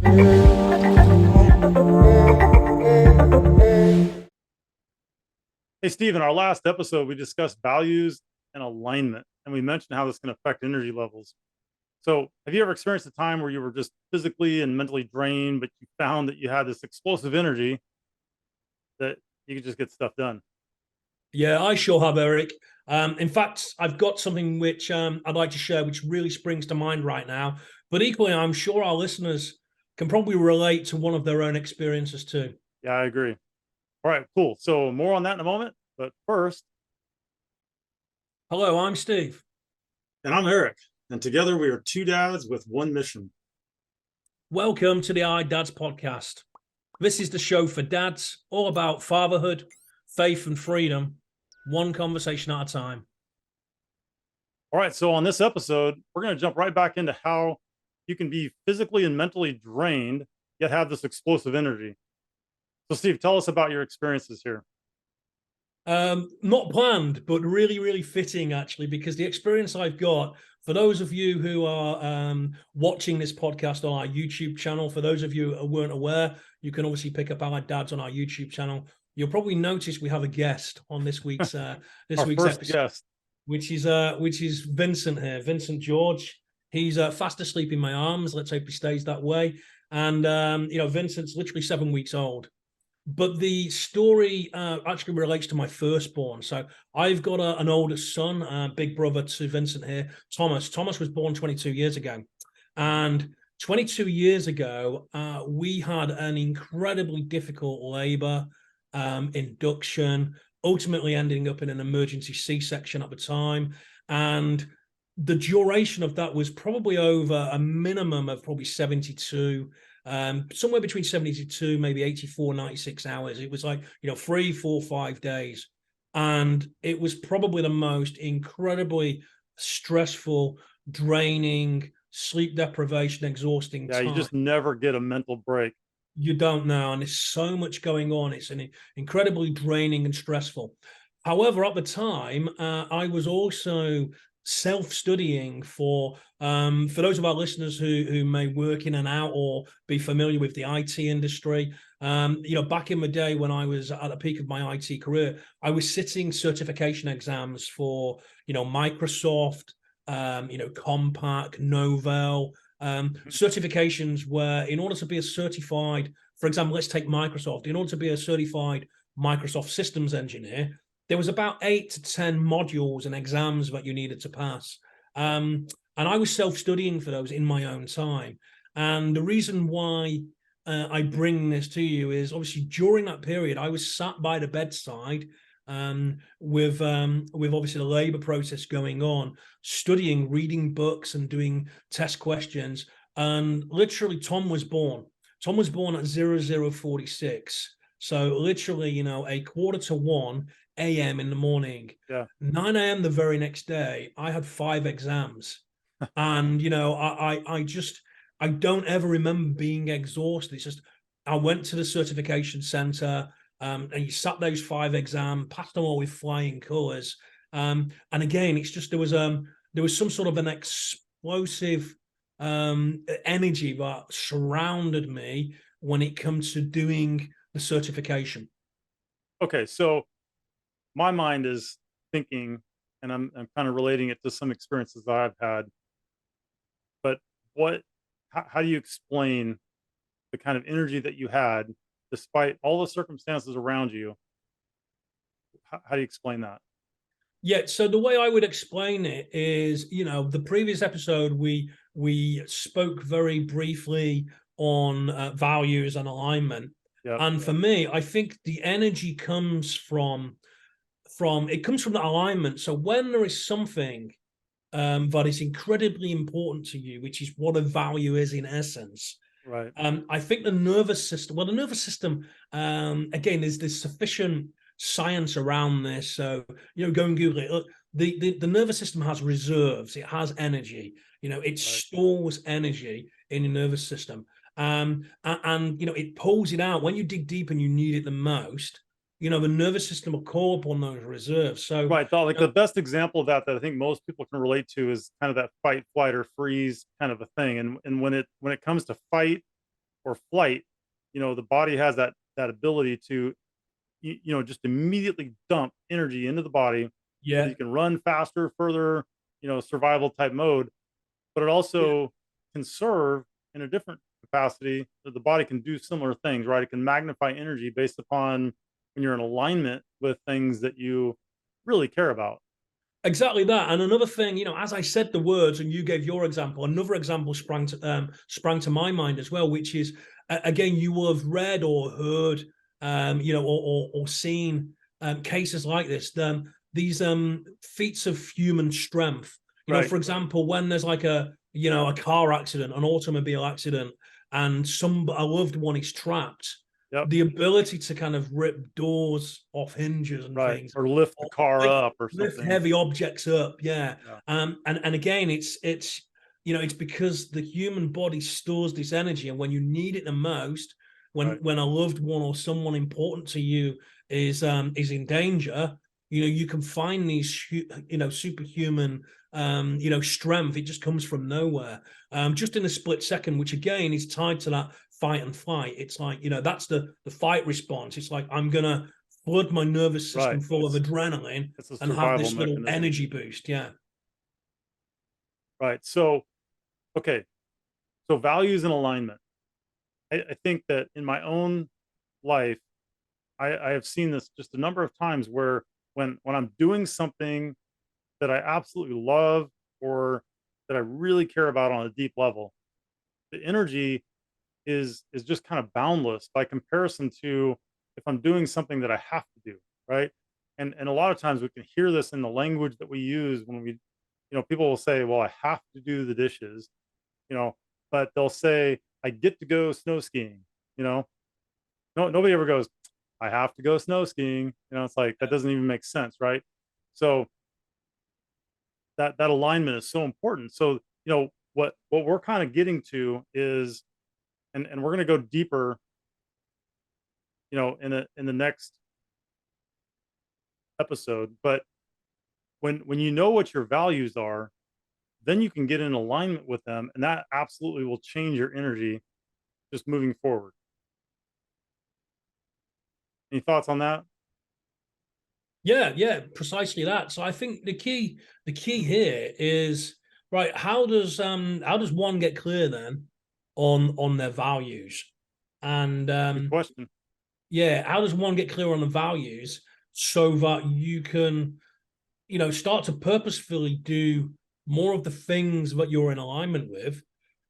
Hey, Steve, in our last episode, we discussed values and alignment, and we mentioned how this can affect energy levels. So, have you ever experienced a time where you were just physically and mentally drained, but you found that you had this explosive energy that you could just get stuff done? Yeah, I sure have, Eric. In fact, I've got something which I'd like to share, which really springs to mind right now. But equally, I'm sure our listeners can probably relate to one of their own experiences too. Yeah, I agree. All right, cool. So, more on that in a moment. But first, Hello, I'm Steve. and I'm Eric. And together we are two dads with one mission. Welcome to the 𝗙𝗍𝗵𝗀 podcast. This is the show for dads, all about fatherhood, faith, and freedom, one conversation at a time. All right, so on this episode, we're going to jump right back into how you can be physically and mentally drained, yet have this explosive energy. So, Steve, tell us about your experiences here. Not planned, but really, really fitting, actually, because the experience I've got, for those of you who are watching this podcast on our YouTube channel, for those of you who weren't aware, you can obviously pick up our dads on our YouTube channel. You'll probably notice we have a guest on this week's this week's first episode, guest, which is Vincent here, Vincent George. He's fast asleep in my arms. Let's hope he stays that way. And Vincent's literally 7 weeks old. But the story actually relates to my firstborn. So I've got an older son, big brother to Vincent here, Thomas. Thomas was born 22 years ago. And 22 years ago, we had an incredibly difficult labor, induction, ultimately ending up in an emergency C-section at the time. And the duration of that was probably over a minimum of probably 72 somewhere between 72, maybe 84, 96 hours. It was like, 3, 4, 5 days. And it was probably the most incredibly stressful, draining, sleep deprivation, exhausting time. You just never get a mental break. You don't know. And there's so much going on. It's an incredibly draining and stressful. However, at the time, I was also self-studying for those of our listeners who may work in and out or be familiar with the IT industry. Back in the day when I was at the peak of my IT career, I was sitting certification exams for Microsoft, Compaq, Novell, certifications where in order to be a certified, for example, let's take Microsoft, in order to be a certified Microsoft systems engineer, there was about 8 to 10 modules and exams that you needed to pass. And I was self-studying for those in my own time. And the reason why I bring this to you is obviously during that period, I was sat by the bedside with obviously the labor process going on, studying, reading books and doing test questions. And literally Tom was born. Tom was born at 0046. So literally, a 12:45 a.m. in the morning. Yeah. 9 a.m. the very next day, I had 5 exams. And, I don't ever remember being exhausted. It's just, I went to the certification center and you sat those 5 exams, passed them all with flying colors. And again, it's just, there was some sort of an explosive energy that surrounded me when it comes to doing the certification. Okay, so my mind is thinking, and I'm kind of relating it to some experiences that I've had. But how do you explain the kind of energy that you had despite all the circumstances around you? How do you explain that? Yeah, so the way I would explain it is, the previous episode we spoke very briefly on values and alignment. Yep. And for me, I think the energy comes from the alignment. So when there is something that is incredibly important to you, which is what a value is in essence, right? I think the nervous system. Well, the nervous system, again, there's sufficient science around this. So go and Google it. Look, the nervous system has reserves. It has energy. It stores energy in your nervous system. And it pulls it out when you dig deep and you need it the most. The nervous system will call upon those reserves. So the best example of that I think most people can relate to is kind of that fight, flight, or freeze kind of a thing. And when it comes to fight, or flight, the body has that ability to, just immediately dump energy into the body so that Yeah. you can run faster, further, survival type mode. But it Yeah. also can serve in a different capacity that the body can do similar things, right? It can magnify energy based upon when you're in alignment with things that you really care about. Exactly that. And another thing, as I said the words and you gave your example, another example sprang to my mind as well, which is, again, you will have read or heard, or seen cases like this. These feats of human strength. Right. For example, when there's like a car accident, an automobile accident, and a loved one is trapped, Yep. the ability to kind of rip doors off hinges and Right. things, Or lift the car up or lift something. heavy objects up. Yeah. Yeah. And again, it's it's because the human body stores this energy, and when you need it the most, Right. when a loved one or someone important to you is in danger, you can find these superhuman strength. It just comes from nowhere, just in a split second, which again is tied to that fight and flight. It's like, that's the fight response. It's like, I'm gonna flood my nervous system Right. full of adrenaline It's a and have survival this little mechanism. energy boost. Yeah. Right. So, okay. So values and alignment. I think that in my own life, I have seen this just a number of times where when I'm doing something that I absolutely love or that I really care about on a deep level, the energy is just kind of boundless by comparison to if I'm doing something that I have to do, right? And a lot of times we can hear this in the language that we use when we, people will say, "Well, I have to do the dishes," you know, but they'll say, "I get to go snow skiing," you know. No, nobody ever goes, "I have to go snow skiing." It's like that doesn't even make sense, right? So that alignment is so important. So, what we're kind of getting to is, and we're going to go deeper, in the next episode. But when you know what your values are, then you can get in alignment with them, and that absolutely will change your energy just moving forward. Any thoughts on that? Yeah, precisely that. So I think the key here is, right, how does one get clear then on their values? And Good question. yeah, how does one get clear on the values so that you can, start to purposefully do more of the things that you're in alignment with?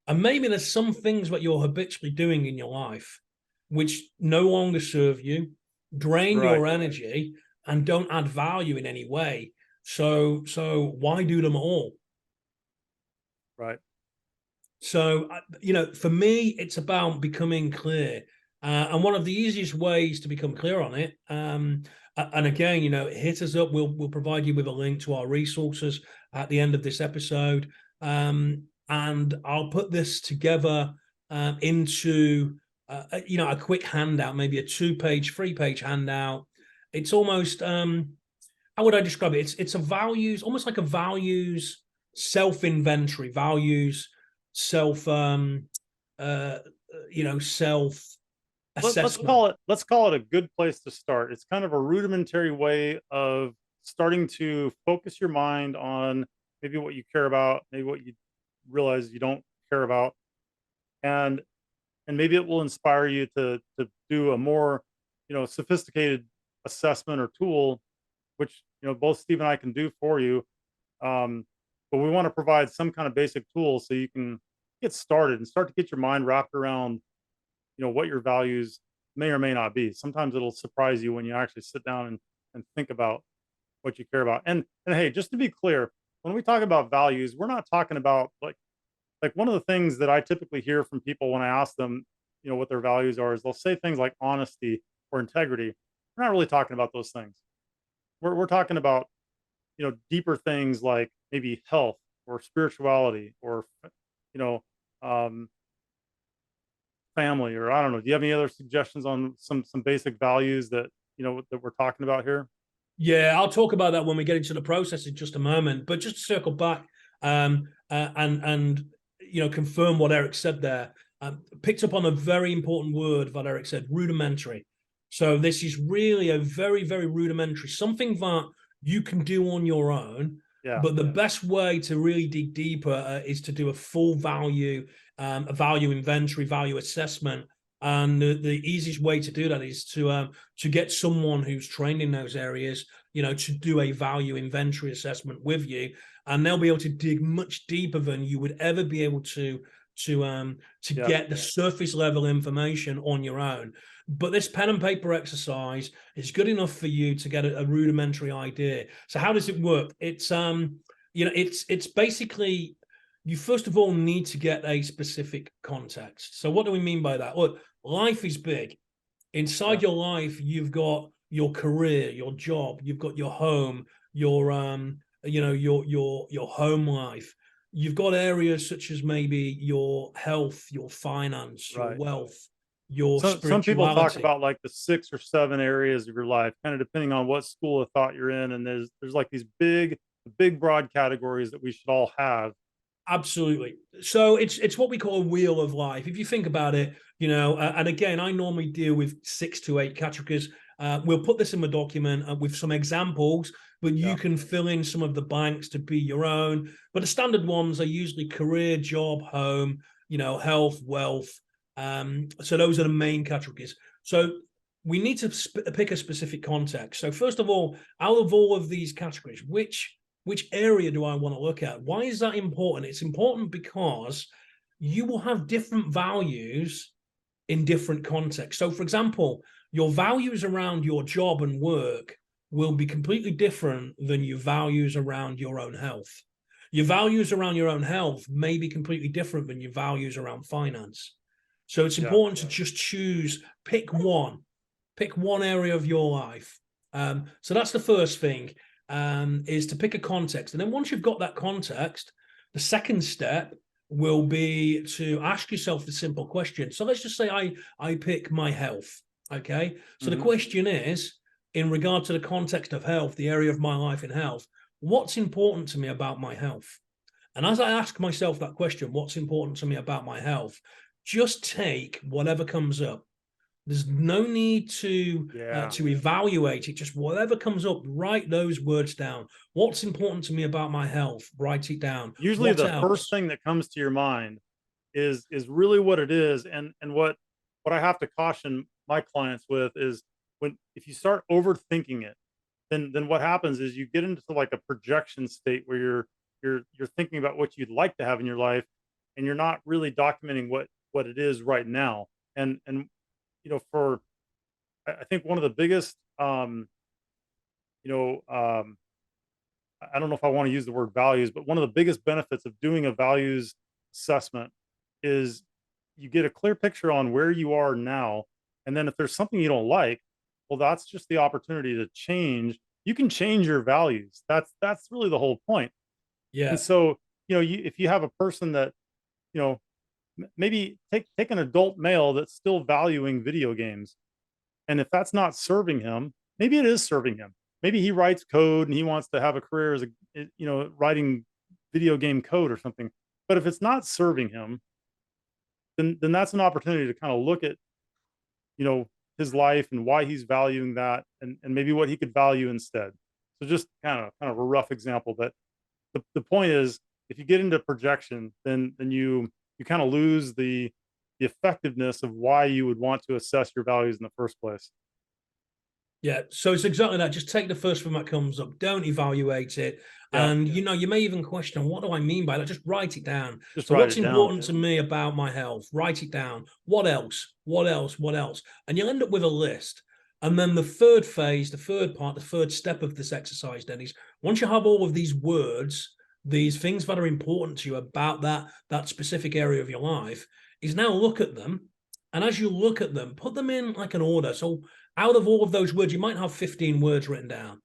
And maybe there's some things that you're habitually doing in your life which no longer serve you, drain Right. your energy, and don't add value in any way. So why do them all? Right. So, for me, it's about becoming clear. And one of the easiest ways to become clear on it, and again, hit us up. We'll provide you with a link to our resources at the end of this episode. And I'll put this together into, a quick handout, maybe a 2-page, 3-page handout. It's almost, how would I describe it? It's a values, almost like a values self-inventory, values self self assessment. Let's call it a good place to start. It's kind of a rudimentary way of starting to focus your mind on maybe what you care about, maybe what you realize you don't care about, and maybe it will inspire you to do a more sophisticated assessment or tool, which both Steve and I can do for you. But we want to provide some kind of basic tool so you can get started and start to get your mind wrapped around what your values may or may not be. Sometimes it'll surprise you when you actually sit down and think about what you care about. And hey, just to be clear, when we talk about values, we're not talking about like one of the things that I typically hear from people when I ask them, what their values are, is they'll say things like honesty or integrity. We're not really talking about those things. We're talking about, deeper things like maybe health or spirituality or, you know, um, family, or I don't know. Do you have any other suggestions on some basic values that, that we're talking about here? Yeah, I'll talk about that when we get into the process in just a moment. But just to circle back, and confirm what Eric said there. picked up on a very important word that Eric said, rudimentary. So this is really a very, very rudimentary, something that you can do on your own. Yeah. But the best way to really dig deeper is to do a full value, a value inventory, value assessment. And the easiest way to do that is to get someone who's trained in those areas, to do a value inventory assessment with you, and they'll be able to dig much deeper than you would ever be able to get the surface level information on your own. But this pen and paper exercise is good enough for you to get a rudimentary idea. So how does it work? It's it's basically, you first of all need to get a specific context. So what do we mean by that? Look, life is big. Inside your life, you've got your career, your job, you've got your home, your your home life. You've got areas such as maybe your health, your finance, your wealth, your spirituality. Some people talk about like the 6 or 7 areas of your life, kind of depending on what school of thought you're in. And there's like these big broad categories that we should all have. Absolutely. So it's what we call a wheel of life. If you think about it, and again, I normally deal with 6 to 8 categories. We'll put this in the document with some examples, but you can fill in some of the blanks to be your own. But the standard ones are usually career, job, home, health, wealth. So those are the main categories. So we need to pick a specific context. So first of all, out of all of these categories, which area do I want to look at? Why is that important? It's important because you will have different values in different contexts. So for example, your values around your job and work will be completely different than your values around your own health. Your values around your own health may be completely different than your values around finance. So it's important to just pick one area of your life. So that's the first thing, is to pick a context. And then once you've got that context, the second step will be to ask yourself the simple question. So let's just say I pick my health. Okay. So the question is, in regard to the context of health, the area of my life in health, what's important to me about my health? And as I ask myself that question, what's important to me about my health, just take whatever comes up. There's no need to evaluate it. Just whatever comes up, write those words down. What's important to me about my health? Write it down. Usually the first thing that comes to your mind is really what it is. And what I have to caution my clients with is, if you start overthinking it, then what happens is you get into like a projection state where you're thinking about what you'd like to have in your life, and you're not really documenting what it is right now. And I think one of the biggest, I don't know if I want to use the word values, but one of the biggest benefits of doing a values assessment is you get a clear picture on where you are now. And then if there's something you don't like, well, that's just the opportunity to change. You can change your values. That's really the whole point. Yeah. And so, if you have a person that, maybe take an adult male that's still valuing video games, and if that's not serving him, maybe it is serving him. Maybe he writes code and he wants to have a career as writing video game code or something. But if it's not serving him, then that's an opportunity to kind of look at his life and why he's valuing that, and maybe what he could value instead. So just kind of a rough example, but the point is, if you get into projection, then you kind of lose the effectiveness of why you would want to assess your values in the first place. Yeah, so it's exactly that. Just take the first thing that comes up. Don't evaluate it. And, you may even question, what do I mean by that? Just write it down. So what's important to me about my health? Write it down. What else? What else? What else? And you'll end up with a list. And then the third phase, the third part, the third step of this exercise, Dennis, once you have all of these words, these things that are important to you about that specific area of your life, is now look at them. And as you look at them, put them in like an order. So out of all of those words, you might have 15 words written down.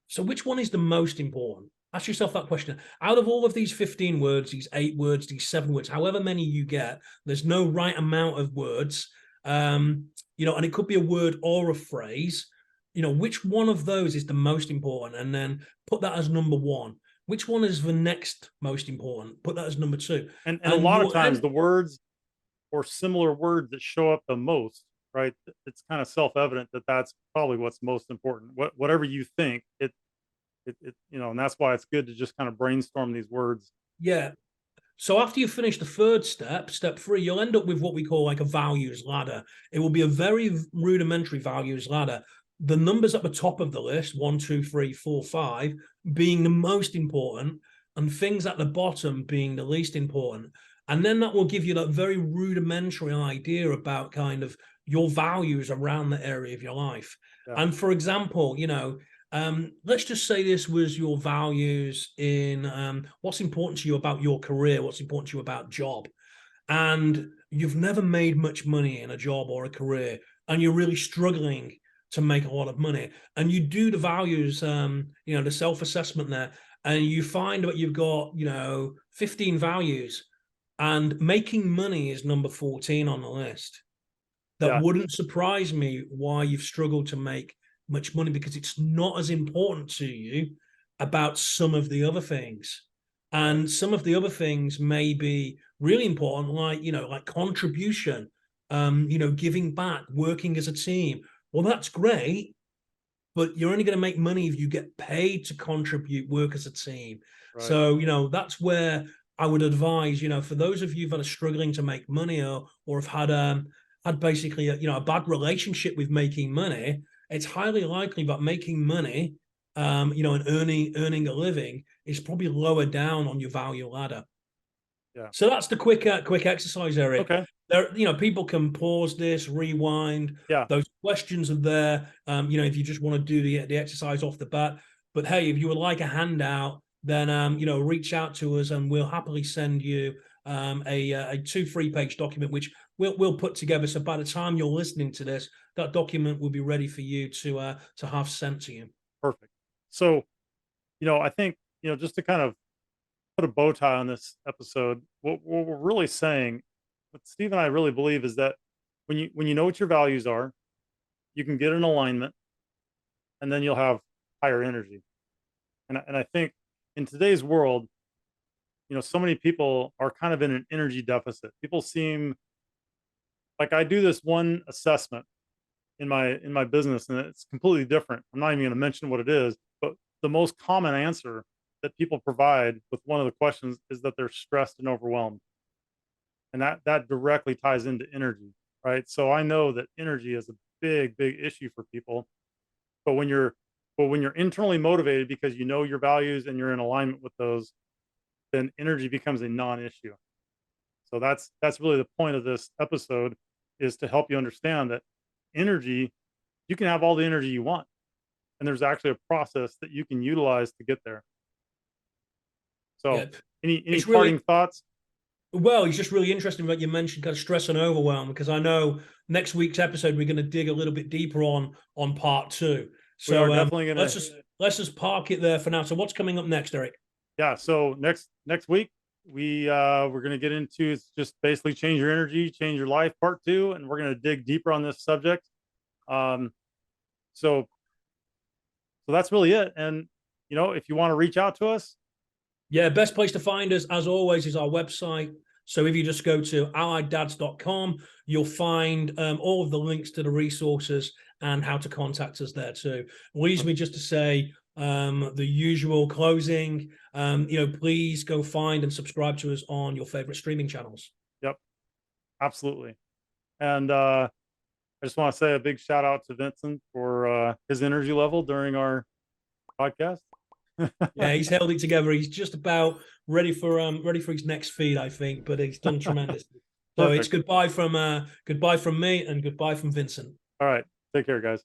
So which one is the most important? Ask yourself that question. Out of all of these 15 words, these 8 words, these 7 words, however many you get, there's no right amount of words. And it could be a word or a phrase. Which one of those is the most important? And then put that as number 1. Which one is the next most important? Put that as number 2. And a lot of times the words or similar words that show up the most, right? It's kind of self-evident that that's probably what's most important. Whatever you think, you know, and that's why it's good to just kind of brainstorm these words. Yeah. So after you finish the third step, step 3, you'll end up with what we call like a values ladder. It will be a very rudimentary values ladder. The numbers at the top of the list, 1, 2, 3, 4, 5, being the most important, and things at the bottom being the least important. And then that will give you that very rudimentary idea about kind of your values around the area of your life. Yeah. And for example, you know, let's just say this was your values in what's important to you about your career, what's important to you about job, and you've never made much money in a job or a career, and you're really struggling to make a lot of money, and you do the values, you know, the self-assessment there, and you find that you've got, you know, 15 values, and making money is number 14 on the list. That wouldn't surprise me why you've struggled to make much money, because it's not as important to you about some of the other things. And some of the other things may be really important, like, you know, like contribution, you know, giving back, working as a team. Well, that's great, but you're only going to make money if you get paid to contribute, work as a team. Right. So, you know, that's where I would advise, you know, for those of you that are struggling to make money, or have had basically a, you know, a bad relationship with making money, it's highly likely that making money, you know, and earning a living is probably lower down on your value ladder. Yeah. So that's the quick exercise, Eric. Okay. There, you know, people can pause this, rewind. Yeah. Those questions are there. You know, if you just want to do the exercise off the bat. But hey, if you would like a handout, then you know, reach out to us and we'll happily send you a 2 3-page document, which we'll put together. So by the time you're listening to this, that document will be ready for you to have sent to you. Perfect. So, you know, I think, you know, just to kind of put a bow tie on this episode, what we're really saying, what Steve and I really believe, is that when you know what your values are, you can get an alignment, and then you'll have higher energy. And I think in today's world, you know, so many people are kind of in an energy deficit. People seem like, I do this one assessment in my business, and it's completely different. I'm not even going to mention what it is, but the most common answer that people provide with one of the questions is that they're stressed and overwhelmed. And that directly ties into energy, right? So I know that energy is a big issue for people. But when you're internally motivated because you know your values and you're in alignment with those, then energy becomes a non-issue. So that's really the point of this episode, is to help you understand that energy, you can have all the energy you want, and there's actually a process that you can utilize to get there. So yeah. Any parting thoughts? Well, it's just really interesting that you mentioned kind of stress and overwhelm, because I know next week's episode we're going to dig a little bit deeper on part 2. So definitely gonna, let's just park it there for now. So what's coming up next, Eric? Yeah, so next week we're going to get into, it's just basically change your energy, change your life, part 2, and we're going to dig deeper on this subject. So that's really it. And you know, if you want to reach out to us, yeah, best place to find us, as always, is our website. So if you just go to allieddads.com, you'll find all of the links to the resources and how to contact us there too. Leaves me just to say the usual closing, you know, please go find and subscribe to us on your favorite streaming channels. Yep, absolutely. And I just want to say a big shout out to Vincent for his energy level during our podcast. Yeah, he's held it together. He's just about ready for his next feed, I think, but he's done tremendously. So it's goodbye from me and goodbye from Vincent. All right, take care, guys.